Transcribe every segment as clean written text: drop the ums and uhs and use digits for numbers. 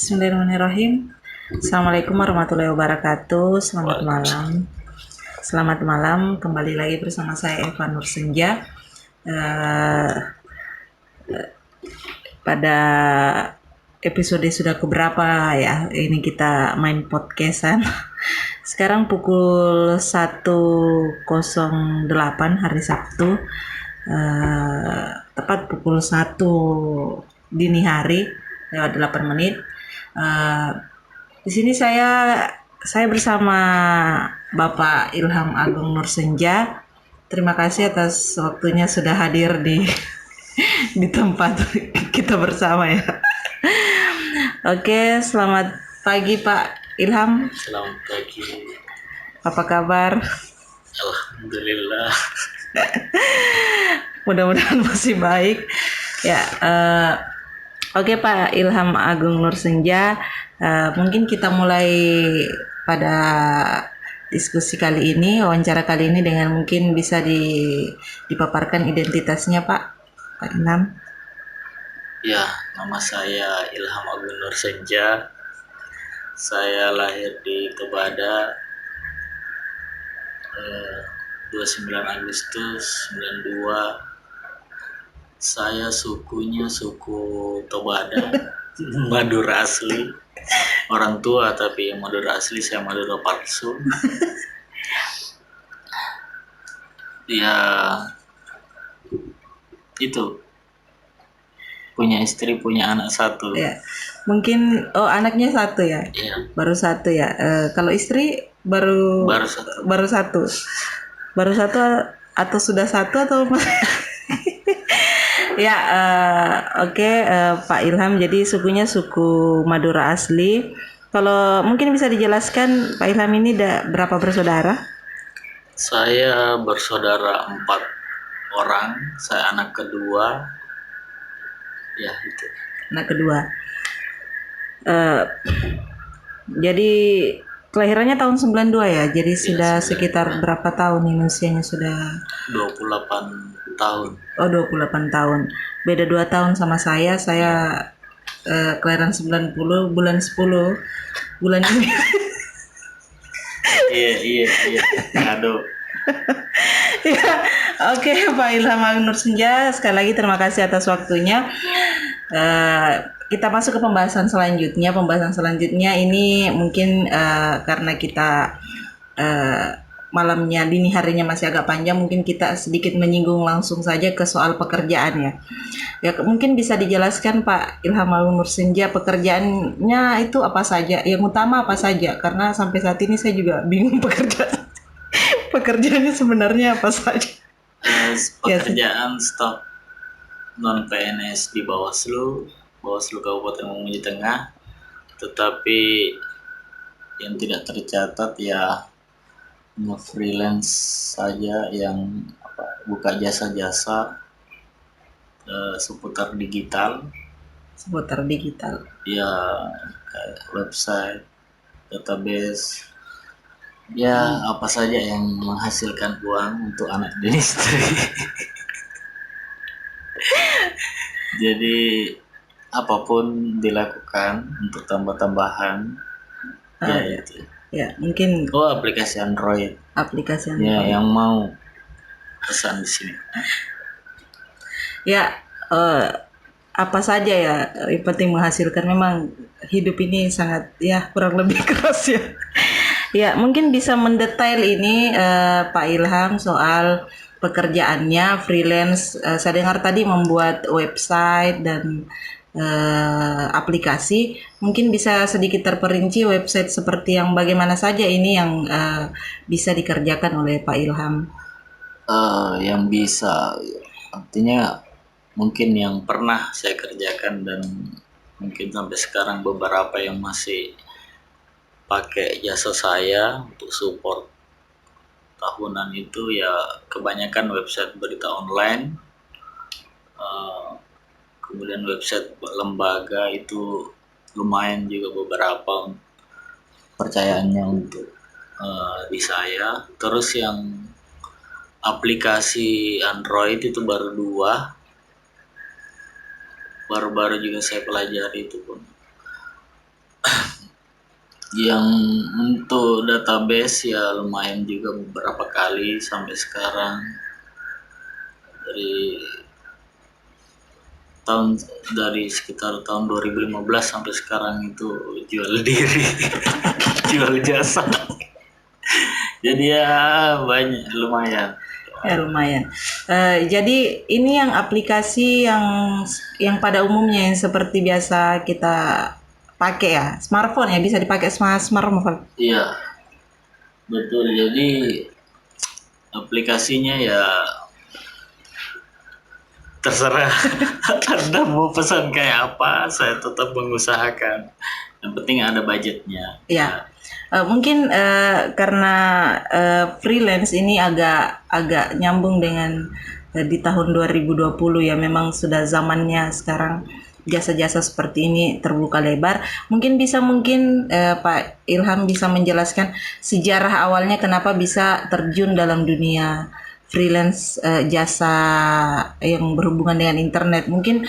Bismillahirrahmanirrahim. Assalamualaikum warahmatullahi wabarakatuh. Selamat malam. Kembali lagi bersama saya Eva Nur Senja. Pada episode sudah keberapa ya? Ini kita main podcastan. Sekarang pukul 1.08 hari Sabtu. Tepat pukul 1 dini hari lewat 8 menit. Di sini saya bersama Bapak Ilham Agung Nur Senja. Terima kasih atas waktunya sudah hadir di tempat kita bersama ya. Oke, selamat pagi Pak Ilham. Selamat pagi. Apa kabar? Alhamdulillah. Mudah-mudahan masih baik. Ya. Oke Pak Ilham Agung Nur Senja, mungkin kita mulai pada diskusi kali ini, wawancara kali ini dengan mungkin bisa dipaparkan identitasnya Pak Ilham. Ya, nama saya Ilham Agung Nur Senja. Saya lahir di Tebada 29 Agustus 92. Saya sukunya suku Tobada, Madura asli. Orang tua tapi yang Madura asli, saya Madura palsu. Ya, itu. Punya istri, punya anak satu. Ya, mungkin anaknya satu ya. Iya. Baru satu ya. Kalau istri baru satu. Baru satu atau sudah satu atau Ya, oke, Pak Ilham. Jadi sukunya suku Madura asli. Kalau mungkin bisa dijelaskan Pak Ilham ini berapa bersaudara? Saya bersaudara 4 orang. Saya anak kedua. Ya itu. Anak kedua. Jadi kelahirannya tahun 92 ya. Jadi sudah 92. Sekitar berapa tahun ini usianya sudah? 28 tahun. Oh, 28 tahun. Beda 2 tahun sama saya. Saya kelahiran 90 bulan 10 bulan ini. Iya. Aduh. Ya, oke, Pak Ilham Agung Nur Senja, sekali lagi terima kasih atas waktunya. Kita masuk ke pembahasan selanjutnya. Pembahasan selanjutnya ini mungkin karena kita malamnya, dini harinya masih agak panjang, mungkin kita sedikit menyinggung langsung saja ke soal pekerjaan ya. Ya, mungkin bisa dijelaskan Pak Ilham Agung Nur Senja, pekerjaannya itu apa saja, yang utama apa saja, karena sampai saat ini saya juga bingung pekerjaannya sebenarnya apa saja. Pekerjaan staf non PNS di Bawaslu Kabupaten Mamuju Tengah, tetapi yang tidak tercatat ya nge-freelance saja, yang buka jasa-jasa seputar digital ya, kayak website, database ya, apa saja yang menghasilkan uang untuk anak dan istri. Jadi apapun dilakukan untuk tambah-tambahan itu. Ya, mungkin aplikasi Android. Ya, yang mau pesan di sini. Ya, apa saja ya, yang penting menghasilkan. Memang hidup ini sangat ya kurang lebih keras ya. Ya, mungkin bisa mendetail ini Pak Ilham soal pekerjaannya freelance. Saya dengar tadi membuat website dan aplikasi. Mungkin bisa sedikit terperinci website seperti yang bagaimana saja ini yang bisa dikerjakan oleh Pak Ilham. Yang bisa, artinya mungkin yang pernah saya kerjakan dan mungkin sampai sekarang beberapa yang masih pakai jasa saya untuk support tahunan itu ya, kebanyakan website berita online, kemudian website lembaga itu lumayan juga beberapa percayaannya untuk di saya. Terus yang aplikasi Android itu baru 2, baru-baru juga saya pelajari itu pun. Yang untuk database ya lumayan juga beberapa kali sampai sekarang, dari tahun dari sekitar tahun 2015 sampai sekarang itu jual diri, jual jasa. Jadi ya banyak, lumayan. Ya lumayan. Jadi ini yang aplikasi yang pada umumnya yang seperti biasa kita pakai ya, smartphone ya, bisa dipakai smartphone. Iya, betul. Jadi aplikasinya ya terserah Anda mau pesan kayak apa, saya tetap mengusahakan. Yang penting ada budgetnya. Ya, mungkin karena freelance ini agak nyambung dengan di tahun 2020 ya, memang sudah zamannya sekarang jasa-jasa seperti ini terbuka lebar. Mungkin Pak Ilham bisa menjelaskan sejarah awalnya kenapa bisa terjun dalam dunia freelance jasa yang berhubungan dengan internet. Mungkin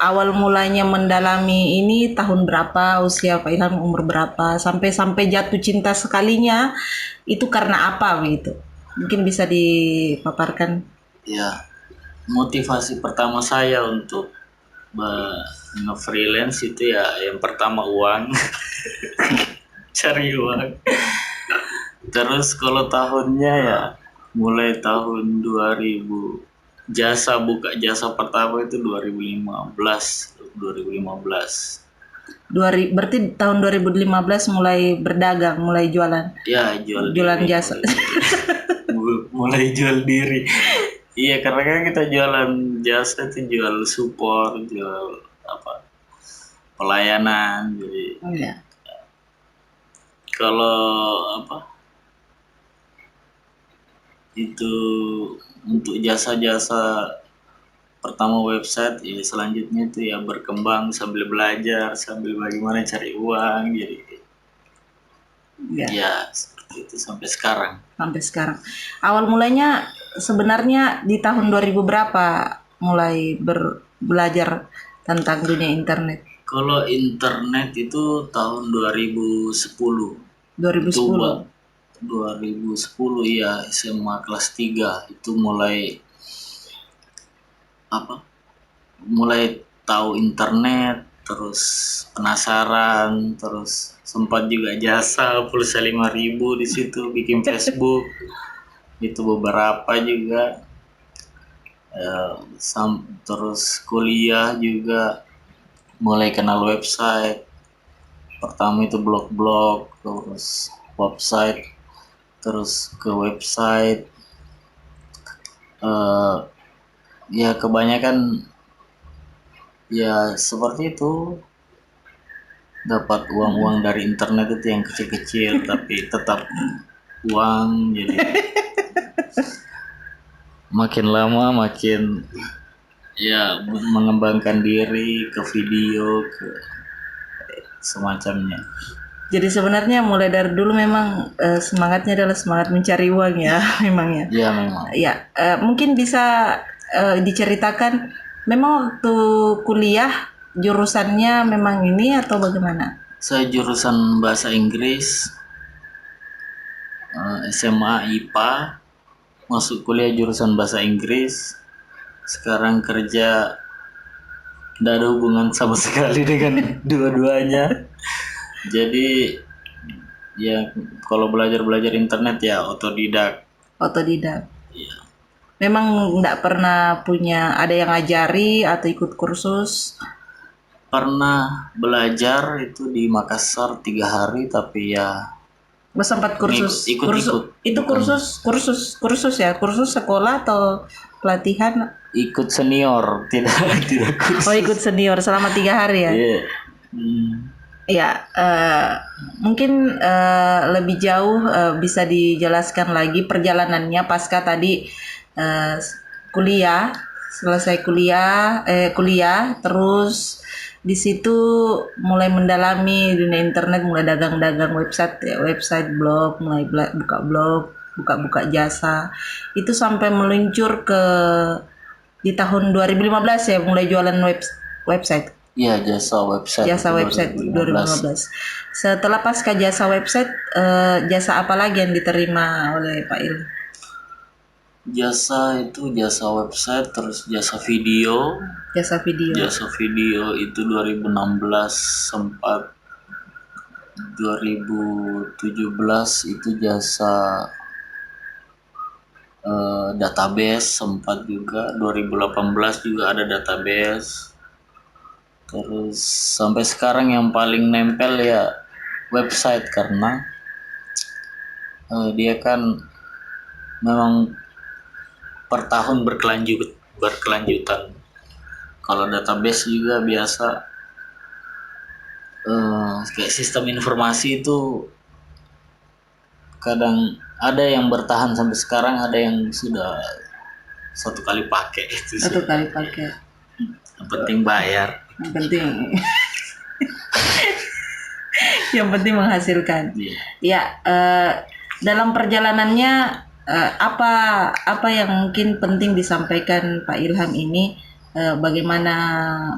awal mulanya mendalami ini tahun berapa, usia Pak Ilham umur berapa, sampai jatuh cinta sekalinya itu karena apa begitu? Mungkin bisa dipaparkan. Ya, motivasi pertama saya untuk nge-freelance itu ya yang pertama uang, cari uang. Terus kalau tahunnya ya mulai tahun 2000, buka jasa pertama itu 2015. Berarti tahun 2015 mulai berdagang, mulai jualan. Ya, Jualan diri, jasa. mulai jual diri. Iya, karena kan kita jualan jasa itu jual support, jual apa, pelayanan. Jadi Oh ya. kalau apa itu untuk jasa-jasa pertama website, ya selanjutnya itu ya berkembang sambil belajar, sambil bagaimana cari uang. Jadi Ya. ya seperti itu sampai sekarang. Sampai sekarang. Awal mulanya sebenarnya di tahun 2000 berapa mulai belajar tentang dunia internet? Kalau internet itu tahun 2010. 2010. 2010 ya, SMA kelas 3 itu mulai tahu internet, terus penasaran, terus sempat juga jasa pulsa 5.000 di situ bikin Facebook. Itu beberapa juga. Terus kuliah juga mulai kenal website. Pertama itu blog-blog, terus website, terus ke website. Ya kebanyakan ya seperti itu, dapat uang dari internet itu yang kecil-kecil tapi tetap uang. Jadi makin lama makin ya mengembangkan diri ke video, ke semacamnya. Jadi sebenarnya mulai dari dulu memang semangatnya adalah semangat mencari uang ya, memang ya. Ya memang. Ya, mungkin bisa diceritakan memang waktu kuliah jurusannya memang ini atau bagaimana? Saya jurusan bahasa Inggris, SMA IPA, masuk kuliah jurusan bahasa Inggris. Sekarang kerja tidak ada hubungan sama sekali dengan dua-duanya. Jadi ya kalau belajar internet ya otodidak. Otodidak. Ya, Memang nggak pernah punya ada yang ngajari atau ikut kursus. pernah belajar itu di Makassar 3 hari, tapi ya Sempat kursus. Ikut. Itu kursus ya, kursus sekolah atau pelatihan? Ikut senior, tidak kursus. Oh, ikut senior selama 3 hari ya. Iya. Ya, mungkin lebih jauh bisa dijelaskan lagi perjalanannya pasca tadi kuliah, selesai kuliah, terus di situ mulai mendalami dunia internet, mulai dagang-dagang website, blog, mulai buka jasa. Itu sampai meluncur ke di tahun 2015 ya, mulai jualan website. Iya, jasa website Jasa itu website 2015. 2015. Setelah pasca jasa website, jasa apa lagi yang diterima oleh Pak Il? Jasa itu jasa website, terus jasa video. Jasa video. Jasa video itu 2016, sempat 2017 itu jasa database, sempat juga 2018 juga ada database. Terus sampai sekarang yang paling nempel ya website, karena dia kan memang per tahun berkelanjutan. Kalau database juga biasa kayak sistem informasi itu kadang ada yang bertahan sampai sekarang, ada yang sudah satu kali pakai itu sih. Satu kali pakai. Yang penting bayar. Yang penting. Yang penting menghasilkan. Iya. Ya, dalam perjalanannya apa yang mungkin penting disampaikan Pak Ilham ini, bagaimana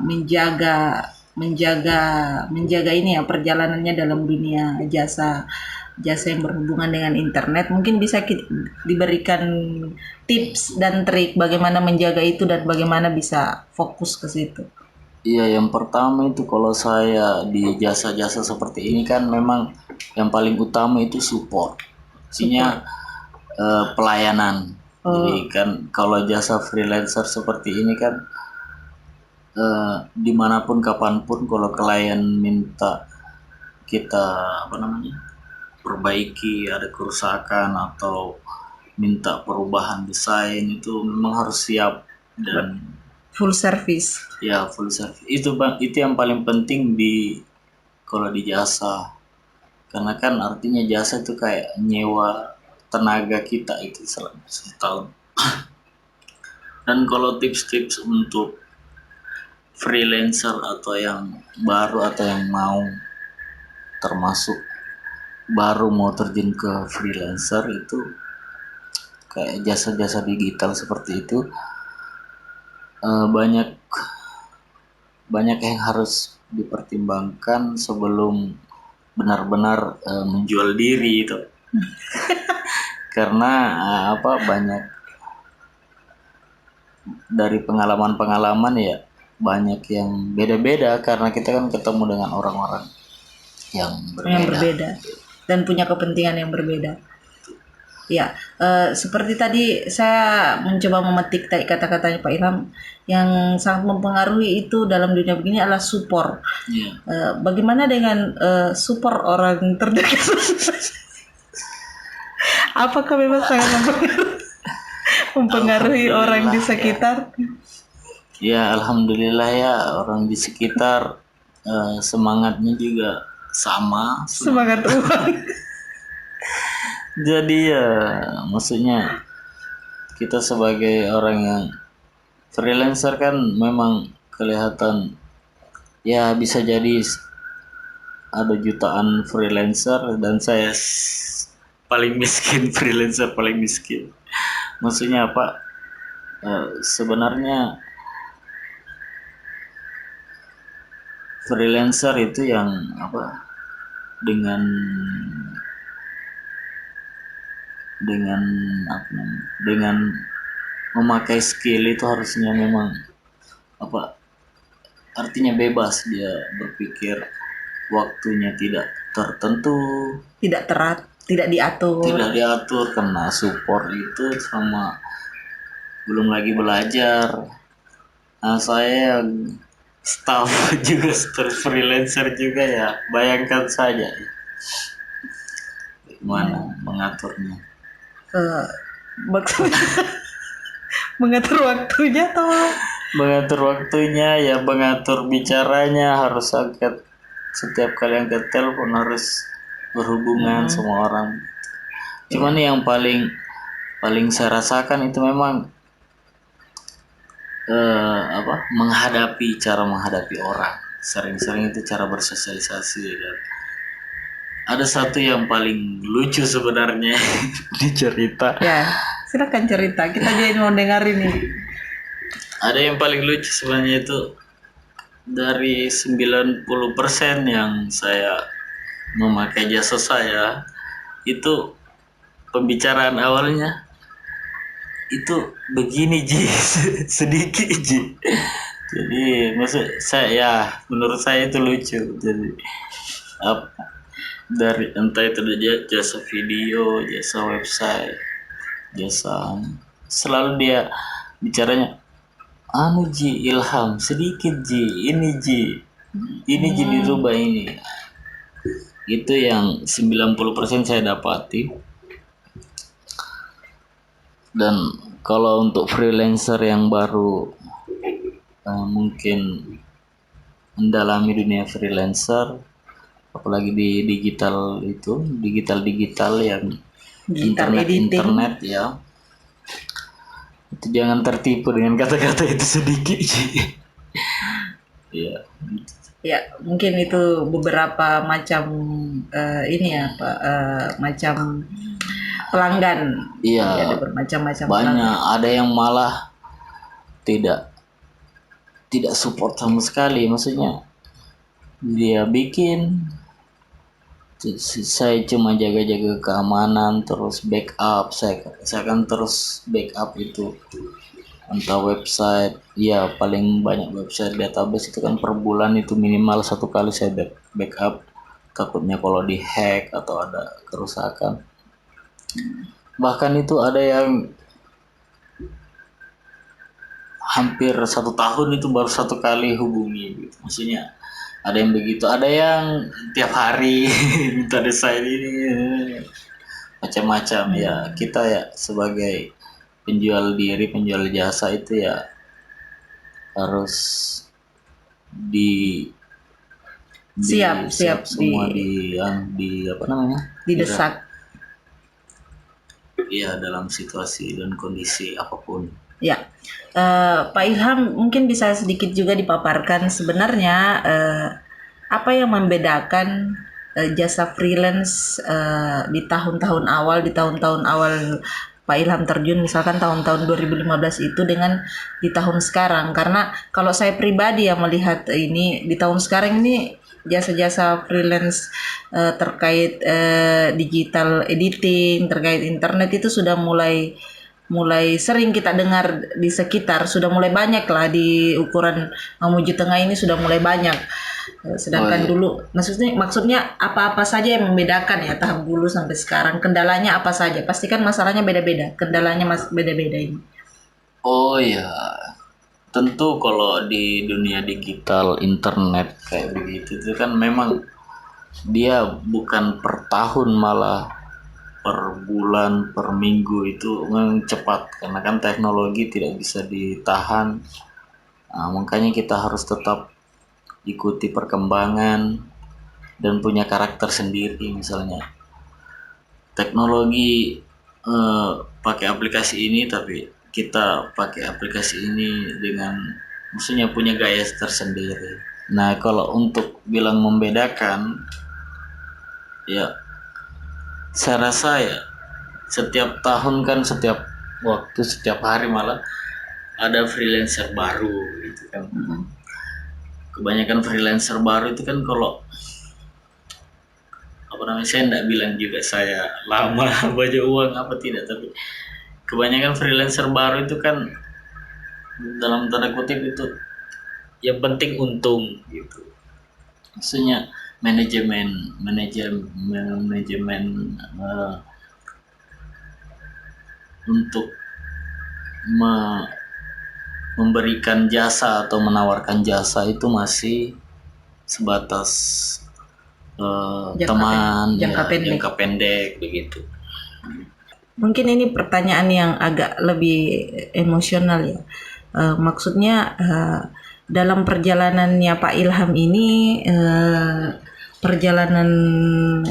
menjaga ini ya perjalanannya dalam dunia jasa yang berhubungan dengan internet. Mungkin bisa diberikan tips dan trik bagaimana menjaga itu dan bagaimana bisa fokus ke situ. Iya, yang pertama itu kalau saya di jasa-jasa seperti ini kan memang yang paling utama itu support. Artinya pelayanan. Jadi kan kalau jasa freelancer seperti ini kan dimanapun kapanpun kalau klien minta kita perbaiki, ada kerusakan atau minta perubahan desain, itu memang harus siap dan full service. Ya, full service. Itu yang paling penting kalau di jasa. Karena kan artinya jasa itu kayak nyewa tenaga kita itu selama setahun. Dan kalau tips-tips untuk freelancer atau yang baru atau yang mau termasuk baru mau terjun ke freelancer, itu kayak jasa-jasa digital seperti itu banyak yang harus dipertimbangkan sebelum benar-benar menjual diri itu. Karena banyak dari pengalaman ya, banyak yang beda-beda karena kita kan ketemu dengan orang-orang yang berbeda dan punya kepentingan yang berbeda. Ya, seperti tadi saya mencoba memetik kata-katanya Pak Ilham, yang sangat mempengaruhi itu dalam dunia begini adalah support. Bagaimana dengan support orang terdekat? Apakah memang sangat mempengaruhi orang di sekitar? Ya, alhamdulillah ya, orang di sekitar semangatnya juga sama. Semangat uang. Jadi ya, maksudnya kita sebagai orang yang freelancer kan memang kelihatan ya, bisa jadi ada jutaan freelancer dan saya paling miskin, freelancer paling miskin. Maksudnya apa? Sebenarnya freelancer itu yang dengan memakai skill itu harusnya memang artinya bebas, dia berpikir waktunya tidak tertentu, tidak diatur, karena support itu sama belum lagi belajar. Nah, saya staff juga, freelancer juga ya, bayangkan saja gimana mengaturnya. Mengatur waktunya atau mengatur waktunya ya, mengatur bicaranya, harus angkat setiap kali angkat telepon harus berhubungan sama orang. Cuman yang paling saya rasakan itu memang cara menghadapi orang. Sering-sering itu cara bersosialisasi. Dan ada satu yang paling lucu sebenarnya di cerita. Ya, silakan cerita. Kita jadi mau dengar ini. Ada yang paling lucu sebenarnya itu, dari 90% yang saya memakai jasa saya, itu pembicaraan awalnya itu begini Ji, sedikit Ji. Jadi maksud saya ya, menurut saya itu lucu. Jadi dari entah itu jasa video, jasa website, jasa, selalu dia bicaranya anu Ji, Ilham sedikit Ji, ini Ji dirubah ini. Itu yang 90% saya dapati. Dan kalau untuk freelancer yang baru mungkin mendalami dunia freelancer, apalagi di digital yang internet ya, itu jangan tertipu dengan kata-kata itu sedikit ya. Ya, mungkin itu beberapa macam macam pelanggan. Iya, ada bermacam-macam banyak pelanggan. ada yang malah tidak support sama sekali, maksudnya dia bikin, saya cuma jaga-jaga keamanan, terus backup, saya akan terus backup itu, entah website ya, paling banyak website database itu kan per bulan itu minimal 1 kali saya backup, takutnya kalau dihack atau ada kerusakan. Bahkan itu ada yang hampir 1 tahun itu baru 1 kali hubungi gitu. Maksudnya ada yang begitu, ada yang tiap hari minta desain ini, macam-macam ya. Kita ya sebagai penjual jasa itu ya harus siap semua di apa namanya, didesak. Iya, dalam situasi dan kondisi apapun. Ya, Pak Ilham mungkin bisa sedikit juga dipaparkan sebenarnya apa yang membedakan jasa freelance di tahun-tahun awal Pak Ilham terjun, misalkan tahun-tahun 2015 itu dengan di tahun sekarang. Karena kalau saya pribadi yang melihat ini di tahun sekarang ini jasa-jasa freelance terkait digital editing, terkait internet itu sudah mulai sering kita dengar di sekitar, sudah mulai banyak lah di ukuran Mamuju Tengah ini sudah mulai banyak. Sedangkan dulu maksudnya apa-apa saja yang membedakan ya tahap dulu sampai sekarang, kendalanya apa saja? Pastikan masalahnya beda-beda, kendalanya beda-beda ini. Oh ya, tentu kalau di dunia digital internet kayak begitu itu kan memang dia bukan per tahun, malah per bulan, per minggu itu memang cepat, karena kan teknologi tidak bisa ditahan. Nah, makanya kita harus tetap ikuti perkembangan dan punya karakter sendiri. Misalnya teknologi pakai aplikasi ini, tapi kita pakai aplikasi ini dengan maksudnya punya gaya tersendiri. Nah, kalau untuk bilang membedakan ya, saya rasa ya setiap tahun kan, setiap waktu, setiap hari malah ada freelancer baru gitu kan. Kebanyakan freelancer baru itu kan, kalau apa namanya, saya enggak bilang juga saya lama banyak uang apa tidak, tapi kebanyakan freelancer baru itu kan dalam tanda kutip itu yang penting untung gitu. Maksudnya manajemen untuk memberikan jasa atau menawarkan jasa itu masih sebatas jangka pendek begitu. Mungkin ini pertanyaan yang agak lebih emosional ya. Maksudnya dalam perjalanannya Pak Ilham ini, perjalanan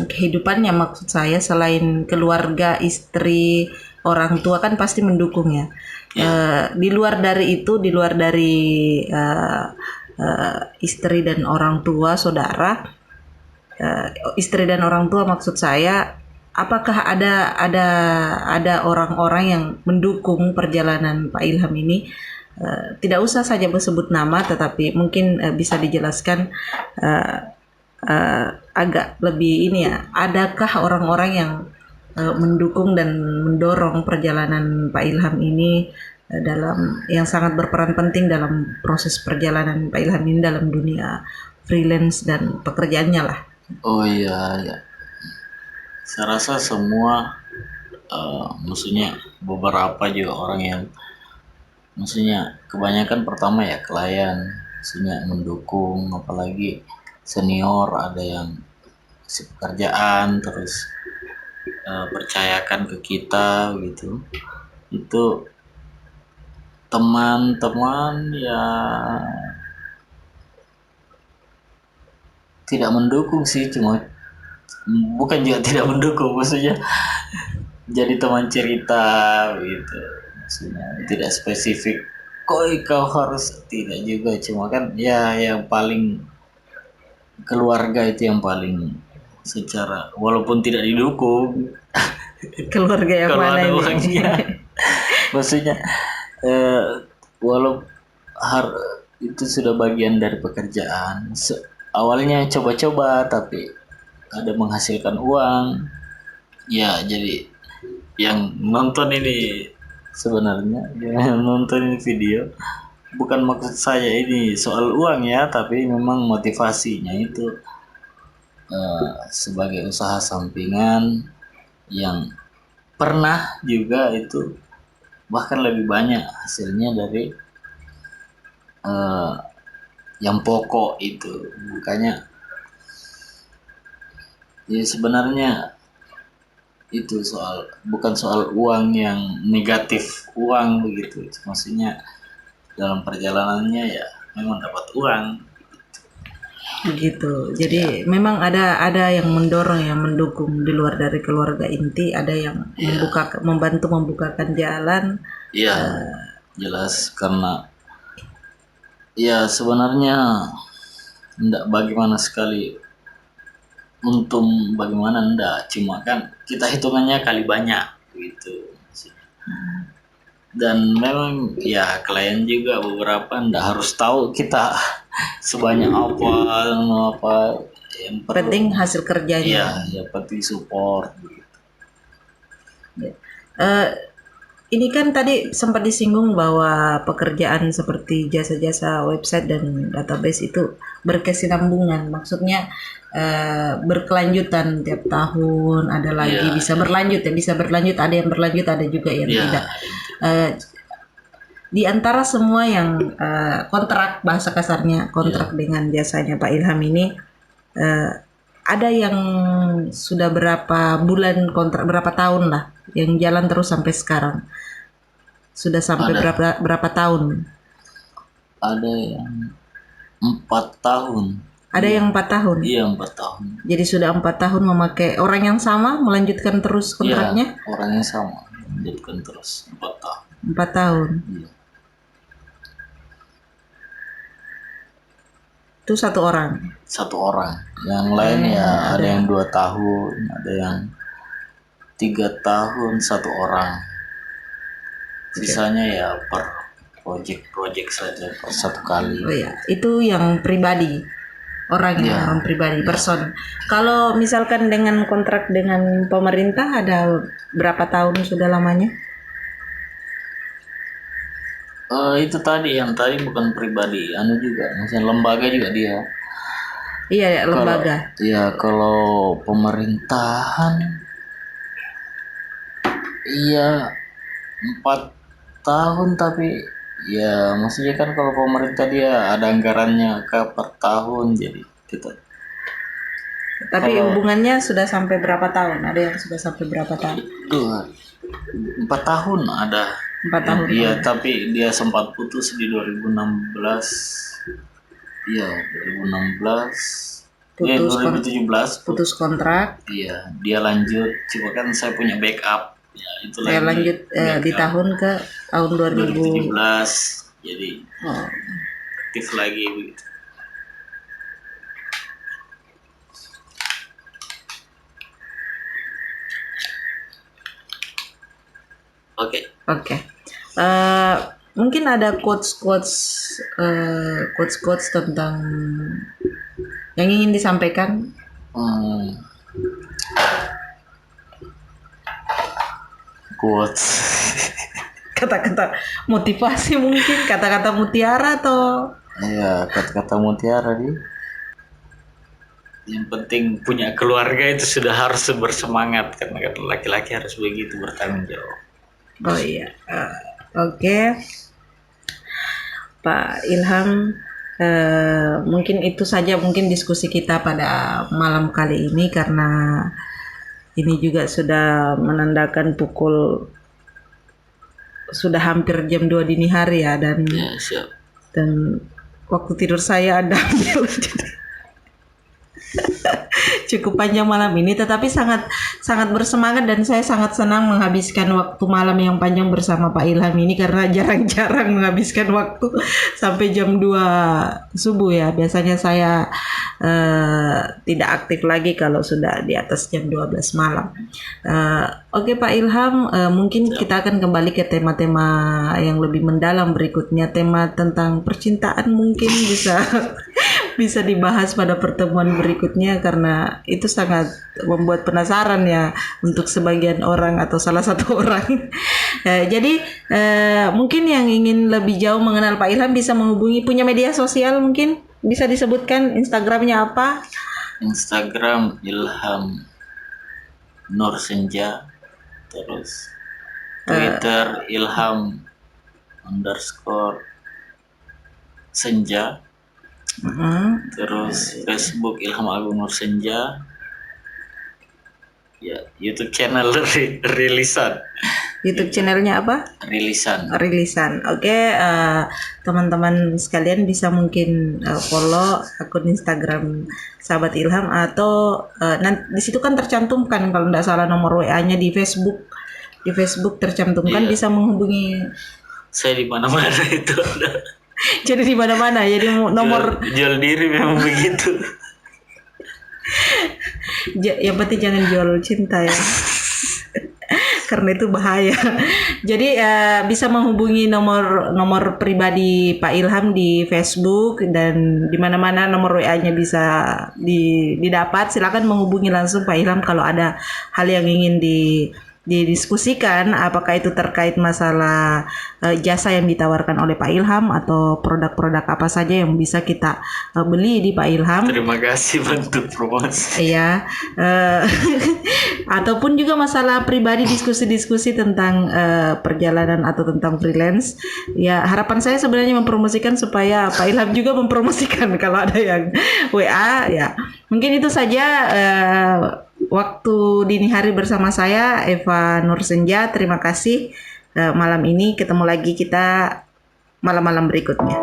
kehidupannya, maksud saya selain keluarga, istri, orang tua kan pasti mendukung ya. Di luar dari itu, di luar dari istri dan orang tua, saudara, istri dan orang tua maksud saya, apakah ada orang-orang yang mendukung perjalanan Pak Ilham ini? tidak usah saja disebut nama, tetapi mungkin bisa dijelaskan agak lebih ini ya. Adakah orang-orang yang mendukung dan mendorong perjalanan Pak Ilham ini dalam yang sangat berperan penting dalam proses perjalanan Pak Ilham ini dalam dunia freelance dan pekerjaannya lah. Oh iya, ya. Saya rasa semua, maksudnya beberapa juga orang yang, maksudnya kebanyakan pertama ya klien, maksudnya mendukung, apalagi senior ada yang si pekerjaan terus percayakan ke kita gitu. Itu teman-teman ya tidak mendukung sih, cuma bukan juga tidak mendukung, maksudnya jadi teman cerita gitu, maksudnya tidak spesifik kau harus, tidak juga, cuma kan ya yang paling keluarga itu yang paling secara walaupun tidak didukung Keluarga yang kalau mana ada ini? uangnya maksudnya walau itu sudah bagian dari pekerjaan. Awalnya coba-coba tapi ada menghasilkan uang ya, jadi yang nonton ini sebenarnya yang nonton ini video bukan maksud saya ini soal uang ya, tapi memang motivasinya itu sebagai usaha sampingan yang pernah juga itu bahkan lebih banyak hasilnya dari yang pokok itu. Makanya ya sebenarnya itu bukan soal uang yang negatif uang begitu, maksudnya dalam perjalanannya ya memang dapat uang Begitu. Jadi memang ada yang mendorong, yang mendukung di luar dari keluarga inti, ada yang membantu membukakan jalan. Iya, jelas karena ya sebenarnya enggak bagaimana sekali untung bagaimana enggak, cuma kan kita hitungannya kali banyak gitu. Dan memang ya klien juga beberapa enggak harus tahu kita sebanyak apa yang Penting hasil kerjanya. Iya, ya penting support gitu. Ini kan tadi sempat disinggung bahwa pekerjaan seperti jasa-jasa website dan database itu berkesinambungan. Maksudnya berkelanjutan tiap tahun, ada lagi bisa berlanjut ya, bisa berlanjut, ada yang berlanjut, ada juga yang tidak. Di antara semua yang kontrak, bahasa kasarnya kontrak dengan jasanya Pak Ilham ini, ada yang sudah berapa bulan kontrak, berapa tahun lah yang jalan terus sampai sekarang. Sudah sampai berapa tahun? Ada yang 4 tahun. Ada yang 4 tahun. Iya, 4 tahun. Jadi sudah 4 tahun memakai orang yang sama, melanjutkan terus kontraknya? Iya, orang yang sama, melanjutkan terus 4 tahun. 4 tahun. Iya. Itu satu orang. Satu orang. Yang lain ya ada yang 2 tahun, ada yang 3 tahun, satu orang. Sisanya ya per project saja, per satu kali. Oh ya, itu yang pribadi. Orang pribadi, person. Kalau misalkan dengan kontrak dengan pemerintah ada berapa tahun sudah lamanya? Itu tadi yang tadi bukan pribadi, anu juga, misalnya lembaga juga dia. Iya, lembaga. Kalau pemerintahan iya 4 tahun, tapi ya maksudnya kan kalau pemerintah dia ada anggarannya per tahun, jadi kita. Tapi hubungannya sudah sampai berapa tahun? Ada yang sudah sampai berapa tahun? 4 tahun ada. 4 tahun. Iya, tapi dia sempat putus di 2016. Iya, 2016. Putus 2017. Putus kontrak. Iya, dia lanjut. Coba kan saya punya backup. Ya, itu saya lanjut di tahun 2017. Jadi aktif lagi begitu. Oke. mungkin ada quotes tentang yang ingin disampaikan. Hmm, quotes. Kata-kata motivasi mungkin, kata-kata mutiara atau Ya, kata-kata mutiara di. Yang penting punya keluarga itu sudah harus bersemangat, karena kan laki-laki harus begitu, bertanggung jawab. oh iya. Oke. Pak Ilham, mungkin itu saja mungkin diskusi kita pada malam kali ini, karena ini juga sudah menandakan sudah hampir jam 2 dini hari ya, Ya, siap. dan waktu tidur saya ada cukup panjang malam ini, tetapi sangat sangat bersemangat dan saya sangat senang menghabiskan waktu malam yang panjang bersama Pak Ilham ini, karena jarang-jarang menghabiskan waktu sampai jam 2 subuh ya. Biasanya saya tidak aktif lagi kalau sudah di atas jam 12 malam. Oke Pak Ilham, mungkin kita akan kembali ke tema-tema yang lebih mendalam berikutnya. Tema tentang percintaan mungkin bisa dibahas pada pertemuan berikutnya, karena itu sangat membuat penasaran ya untuk sebagian orang atau salah satu orang. Jadi mungkin yang ingin lebih jauh mengenal Pak Ilham bisa menghubungi, punya media sosial mungkin bisa disebutkan Instagramnya apa? Instagram Ilham Nur Senja, terus Twitter Ilham _ Senja, terus Facebook Ilham Agung Nur Senja, ya YouTube channel Rilisan. YouTube channelnya apa? Rilisan. Oke, teman-teman sekalian bisa mungkin follow akun Instagram Sahabat Ilham, atau di situ kan tercantumkan kalau tidak salah nomor WA-nya di Facebook. Di Facebook tercantumkan, bisa menghubungi. Saya di mana-mana itu ada. Jadi di mana-mana. Jadi nomor jual diri memang begitu. Yang penting jangan jual cinta ya. Karena itu bahaya. Jadi bisa menghubungi nomor pribadi Pak Ilham di Facebook, dan di mana-mana nomor WA-nya bisa didapat. Silakan menghubungi langsung Pak Ilham kalau ada hal yang ingin didiskusikan, apakah itu terkait masalah jasa yang ditawarkan oleh Pak Ilham atau produk-produk apa saja yang bisa kita beli di Pak Ilham. Terima kasih bantu promosi. Iya, ataupun juga masalah pribadi, diskusi-diskusi tentang perjalanan atau tentang freelance. Ya, harapan saya sebenarnya mempromosikan supaya Pak Ilham juga mempromosikan kalau ada yang WA ya. Mungkin itu saja waktu dini hari bersama saya Eva Nur Senja. Terima kasih malam ini, ketemu lagi kita malam-malam berikutnya.